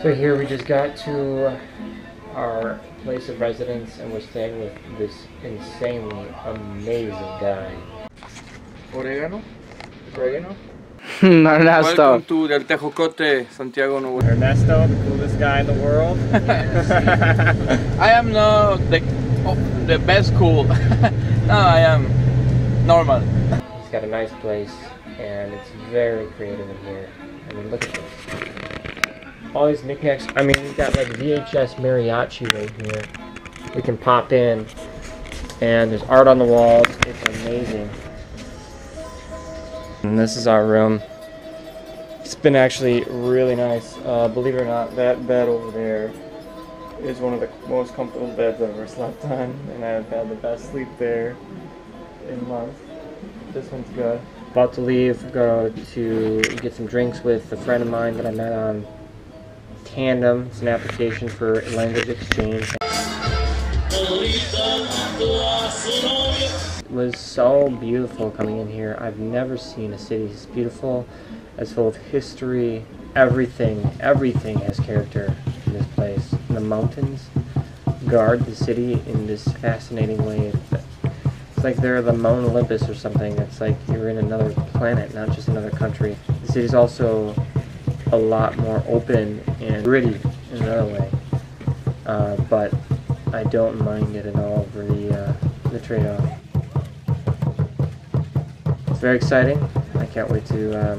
So here we just got to our place of residence and we're staying with this insanely amazing guy. Oregano? Oregano? Ernesto. Welcome to Del Tejocote, Santiago Nuevo. Ernesto, the coolest guy in the world. I am not the best cool. No, I am normal. He's got a nice place and it's very creative in here. I mean, look at this. All these knickknacks. I mean, we've got like VHS mariachi right here. We can pop in and there's art on the walls. It's amazing. And this is our room. It's been actually really nice. Believe it or not, that bed over there is one of the most comfortable beds I've ever slept on, and I've had the best sleep there in months. This one's good. About to leave, go to get some drinks with a friend of mine that I met on Tandem. It's an application for language exchange. It was so beautiful coming in here. I've never seen a city as beautiful, as full of history. Everything has character in this place. And the mountains guard the city in this fascinating way. It's like they're the Mount Olympus or something. It's like you're in another planet, not just another country. The city's also a lot more open and gritty in another way. But I don't mind it at all for the trade-off. It's very exciting. I can't wait to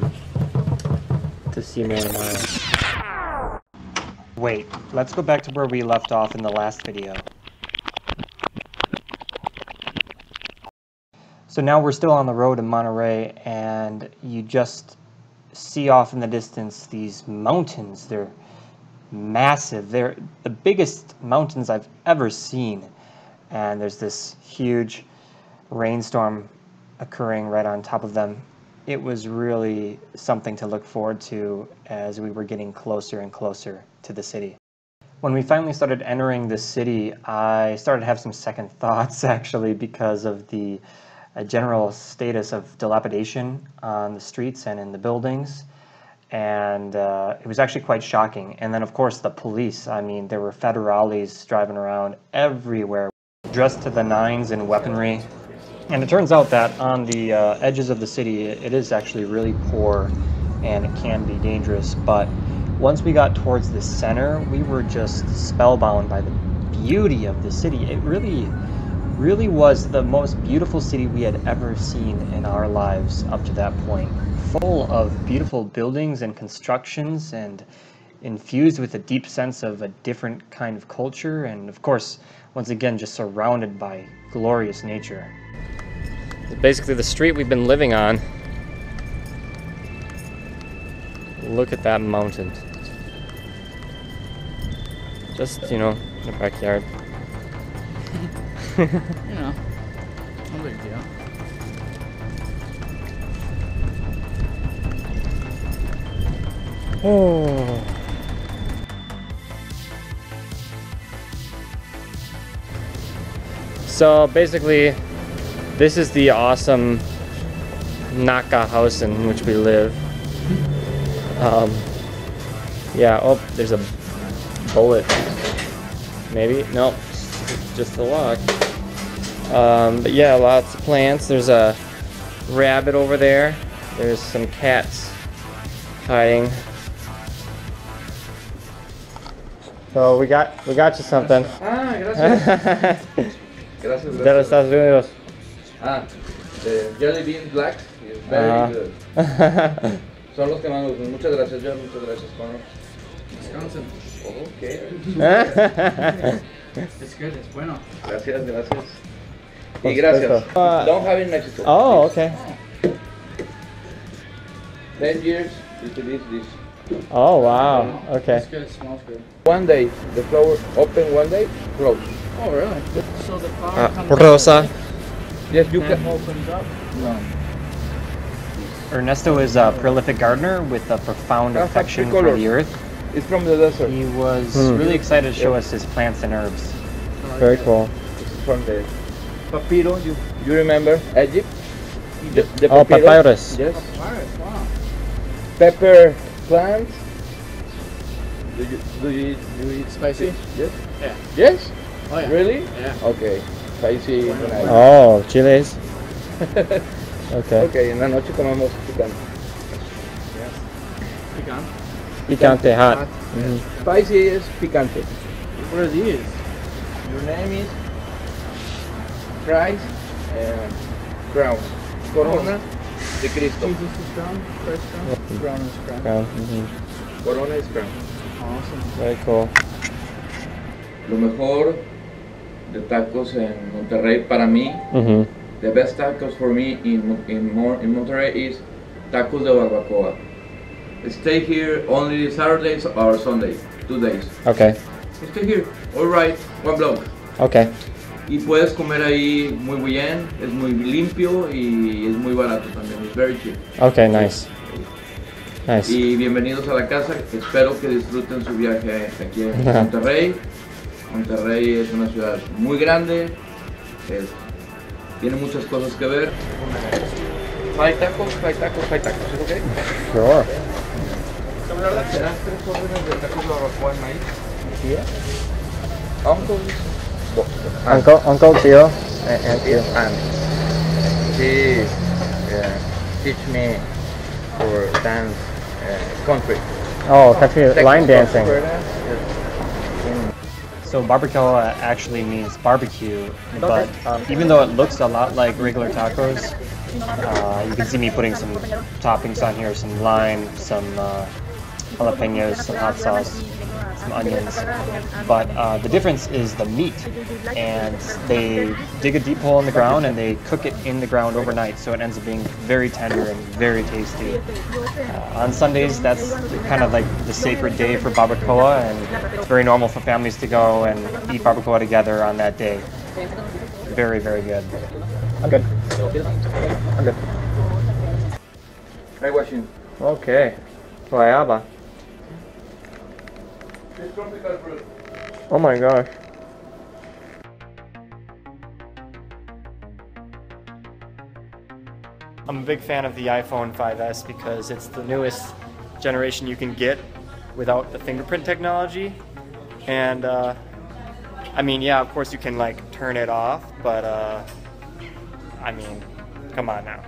see more tomorrow. Wait, let's go back to where we left off in the last video. So now we're still on the road in Monterey, and you just see off in the distance these mountains. They're massive. They're the biggest mountains I've ever seen. And there's this huge rainstorm occurring right on top of them. It was really something to look forward to as we were getting closer and closer to the city. When we finally started entering the city, I started to have some second thoughts actually because of the general status of dilapidation on the streets and in the buildings. And it was actually quite shocking. And then of course the police, I mean, there were federales driving around everywhere, dressed to the nines in weaponry. And it turns out that on the edges of the city, it is actually really poor and it can be dangerous. But once we got towards the center, we were just spellbound by the beauty of the city. It really was the most beautiful city we had ever seen in our lives up to that point. Full of beautiful buildings and constructions and infused with a deep sense of a different kind of culture. And of course, once again, just surrounded by glorious nature. Basically the street we've been living on. Look at that mountain. Just, you know, in the backyard. You know, no big deal. Oh. So basically, this is the awesome Naka house in which we live. Yeah, oh, there's a bullet. Maybe? Nope, just the lock. But yeah, lots of plants. There's a rabbit over there. There's some cats hiding. So we got you something. Ah, gracias. Gracias. De los Estados Unidos. Ah, the jelly bean black is very good. Son los que más me gustan. Muchas gracias, John. Muchas gracias, Connor. Wisconsin. Okay. It's good, it's bueno. Gracias, gracias. Y gracias. Don't have in Mexico. Oh, okay. 10 years, this. Oh, wow. Okay. It's good, it smells good. One day, the flower open, one day, close. Oh, really? So the flower comes out Rosa. Yes, you and can. opens up? No. Ernesto is a prolific gardener with a profound affection for the earth. It's from the desert. He was really excited to show us his plants and herbs. Very cool. This is from the papiro. You remember Egypt? The Oh, papyrus. Yes. Papyrus, wow. Pepper plants. Do you eat Spicy? Yes. Yeah. Yes. Oh yeah. Really? Yeah. Okay. Spicy. Nice. Oh, chiles. Okay. Okay, en la noche comemos picante. Pecan. Picante, hot. Hot. Mhm. Spicy is picante. What are these? Your name is Christ and Crown. Corona de Cristo. Jesus is crown. Christ crown. Crown is crown. Crown. Mhm. Corona is Crown. Awesome. Very cool. Lo mejor de tacos en Monterrey para mí, Mhm. the best tacos for me in Monterrey is tacos de barbacoa. Stay here only Saturdays or Sundays, 2 days. Okay. Stay here, alright, one block. Okay. Y puedes comer ahí muy bien, es muy limpio y es muy barato también, es very cheap. Okay. Nice. Nice. Y bienvenidos a la casa, espero que disfruten su viaje aquí en Monterrey. Monterrey es una ciudad muy grande, tiene muchas cosas que ver. Hay tacos, ¿ok? Sure. ¿Serán 3 órdenes de tacos de barbacoa en maíz? Yeah. Uncle, tío. and she teach me for dance country. Oh, country line dancing. Yes. So barbacoa actually means barbecue, but even though it looks a lot like regular tacos, you can see me putting some toppings on here, some lime, some jalapenos, some hot sauce, some onions. But the difference is the meat, and they dig a deep hole in the ground and they cook it in the ground overnight, so it ends up being very tender and very tasty. On Sundays, that's kind of like the sacred day for barbacoa, and it's very normal for families to go and eat barbacoa together on that day. Very, very good. I'm good. I'm good. Hey, watching. Okay. Guayaba. It's tropical fruit. Oh my gosh. I'm a big fan of the iPhone 5S because it's the newest generation you can get without the fingerprint technology. And I mean, yeah, of course you can like turn it off, but I mean, come on now.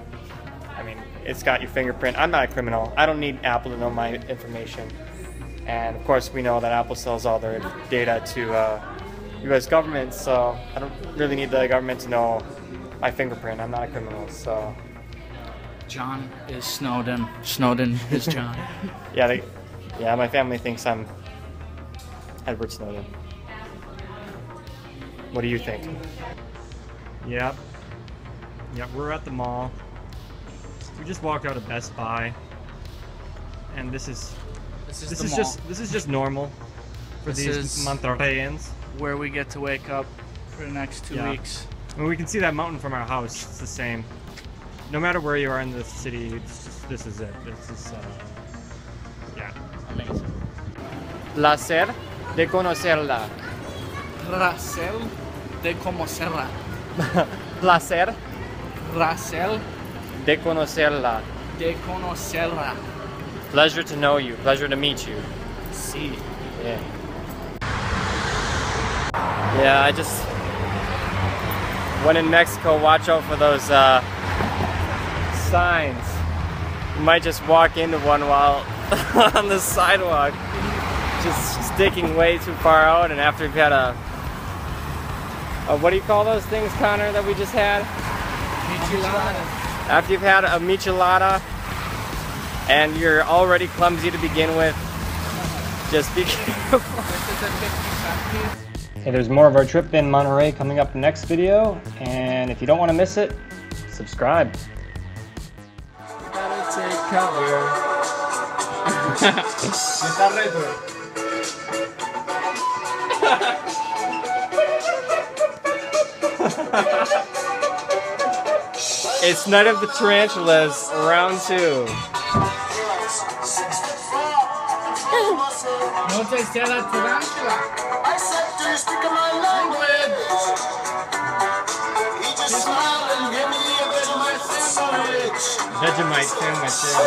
I mean, it's got your fingerprint. I'm not a criminal. I don't need Apple to know my information. And of course we know that Apple sells all their data to US government, so I don't really need the government to know my fingerprint. I'm not a criminal, so. John is Snowden. Snowden is John. Yeah, my family thinks I'm Edward Snowden. What do you think? Yep, we're at the mall. We just walked out of Best Buy, and this is just normal for these Monterreyans. Where we get to wake up for the next 2 weeks. I mean, we can see that mountain from our house. It's the same. No matter where you are in the city, this is it. This is, yeah. Amazing. Placer de conocerla. Placer de conocerla. Placer Placer de conocerla. de conocerla. Pleasure to know you. Pleasure to meet you. Sí. Yeah. Yeah, I just, when in Mexico, watch out for those signs. You might just walk into one while on the sidewalk, just sticking way too far out, and after you've had a what do you call those things, Connor, that we just had? Michelada. After you've had a michelada, and you're already clumsy to begin with, just be careful. Hey, there's more of our trip in Monterey coming up next video, and if you don't want to miss it, subscribe. Gotta take cover. Está retro. It's Night of the Tarantulas, round 2. No te sea la tarantula. Vegemite sandwich, yeah.